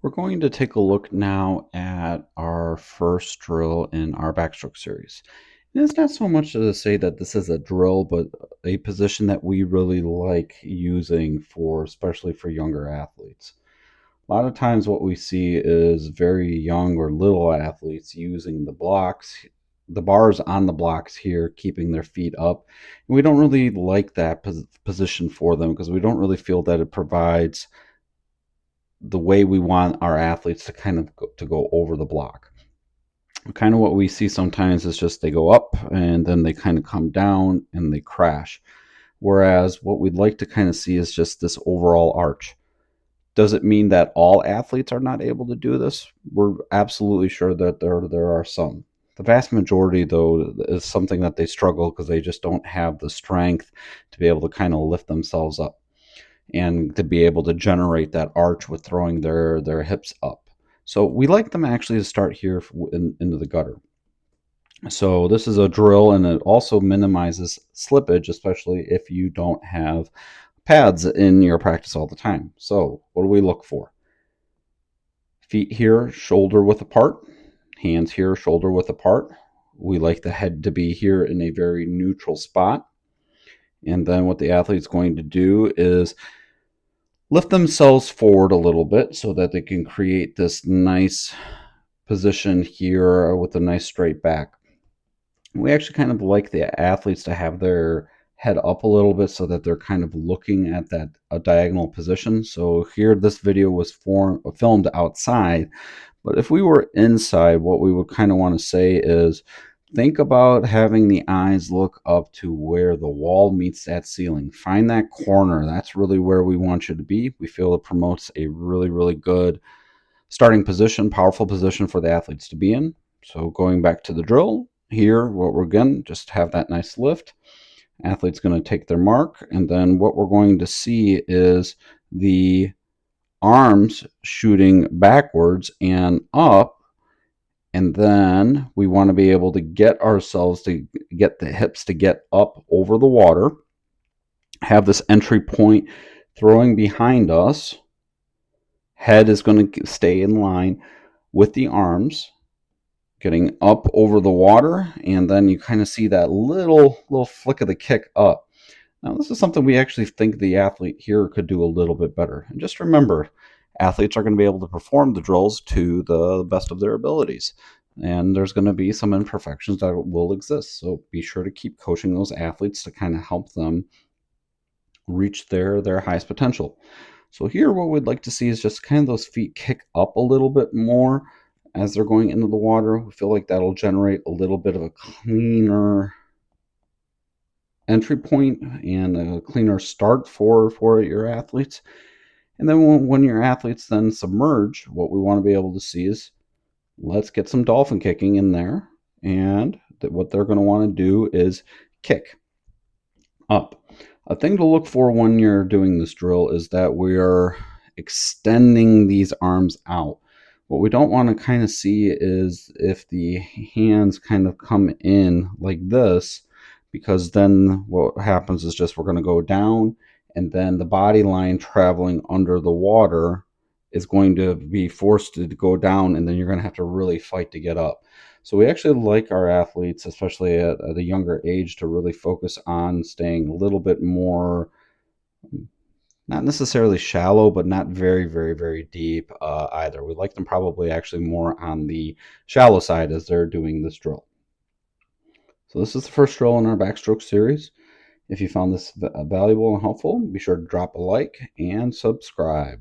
We're going to take a look now at our first drill in our backstroke series. And it's not so much to say that this is a drill, but a position that we really like using for, especially for younger athletes. A lot of times what we see is very young or little athletes using the blocks, the bars on the blocks here, keeping their feet up. And we don't really like that position for them because we don't really feel that it provides the way we want our athletes to go over the block. Kind of what we see sometimes is just they go up and then they kind of come down and they crash. Whereas what we'd like to kind of see is just this overall arch. Does it mean that all athletes are not able to do this? We're absolutely sure that there are some. The vast majority, though, is something that they struggle because they just don't have the strength to be able to kind of lift themselves up and to be able to generate that arch with throwing their hips up. So we like them actually to start here into the gutter. So this is a drill, and it also minimizes slippage, especially if you don't have pads in your practice all the time. So what do we look for? Feet here, shoulder width apart. Hands here, shoulder width apart. We like the head to be here in a very neutral spot. And then what the athlete's going to do is lift themselves forward a little bit so that they can create this nice position here with a nice straight back. We actually kind of like the athletes to have their head up a little bit so that they're kind of looking at that a diagonal position. So here this video was filmed outside, but if we were inside, what we would kind of want to say is think about having the eyes look up to where the wall meets that ceiling. Find that corner. That's really where we want you to be. We feel it promotes a really, really good starting position, powerful position for the athletes to be in. So going back to the drill, here, what we're going to just have that nice lift. Athlete's going to take their mark, and then what we're going to see is the arms shooting backwards and up, and then we want to be able to get ourselves to get the hips to get up over the water, have this entry point throwing behind us. Head is going to stay in line with the arms, getting up over the water, and then you kind of see that little flick of the kick up. Now, this is something we actually think the athlete here could do a little bit better. And just remember, athletes are going to be able to perform the drills to the best of their abilities. And there's going to be some imperfections that will exist. So be sure to keep coaching those athletes to kind of help them reach their highest potential. So here what we'd like to see is just kind of those feet kick up a little bit more as they're going into the water. We feel like that'll generate a little bit of a cleaner entry point and a cleaner start for your athletes. And then when your athletes then submerge, what we want to be able to see is let's get some dolphin kicking in there. And what they're going to want to do is kick up. A thing to look for when you're doing this drill is that we're extending these arms out. What we don't want to kind of see is if the hands kind of come in like this, because then what happens is just we're going to go down, and then the body line traveling under the water is going to be forced to go down, and then you're going to have to really fight to get up. So we actually like our athletes, especially at a younger age, to really focus on staying a little bit more, not necessarily shallow, but not very, very, very deep either. We like them probably actually more on the shallow side as they're doing this drill. So this is the first drill in our backstroke series. If you found this valuable and helpful, be sure to drop a like and subscribe.